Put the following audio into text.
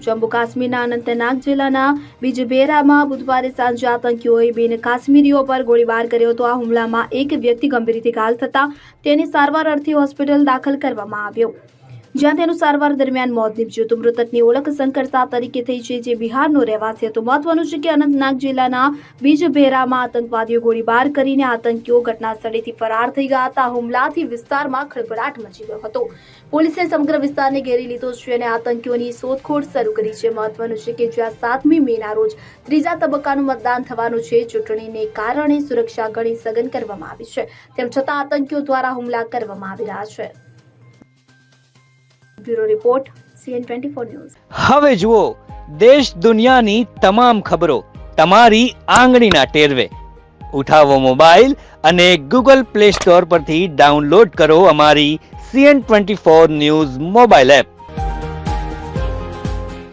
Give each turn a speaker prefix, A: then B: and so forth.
A: જમ્મુ કાશ્મીરના અનંતનાગ જિલ્લાના બીજબેરામાં બુધવારે સાંજે આતંકીઓએ બે કાશ્મીરીઓ પર ગોળીબાર કર્યો હતો. આ હુમલામાં એક વ્યક્તિ ગંભીર રીતે ઘાયલ થતા તેને સારવાર અર્થે હોસ્પિટલ દાખલ કરવામાં આવ્યો, જ્યાં તેનું સારવાર દરમિયાન મોત નીપજ્યું હતું. મૃતકની ઓળખ શંકર શાહ તરીકે થઈ છે, જે બિહારનો રહેવાસી હતો. મહત્વનું છે કે અનંતનાગ જિલ્લાના બીજબેરામાં આતંકવાદીઓ ગોળીબાર કરીને આતંકીઓ ઘટના સ્થળેથી ફરાર થઈ ગયા હતા. હુમલાથી વિસ્તારમાં ખળભળાટ મચી ગયો હતો. પોલીસે સમગ્ર વિસ્તારને ઘેરી લીધો છે અને આતંકીઓની શોધખોળ શરૂ કરી છે. મહત્વનું છે કે જ્યાં 7મી મેના રોજ ત્રીજા તબક્કાનું મતદાન થવાનું છે, ચૂંટણીને કારણે સુરક્ષા ઘણી સઘન કરવામાં આવી છે. તેમ છતાં આતંકીઓ દ્વારા હુમલા કરવામાં આવી રહ્યા છે. Bureau report CN24 news.
B: હવે જુઓ દેશ દુનિયાની તમામ ખબરો તમારી આંગળીના ટેરવે. ઉઠાવો મોબાઈલ અને Google Play Store પરથી ડાઉનલોડ કરો અમારી CN24 ન્યૂઝ મોબાઈલ એપ.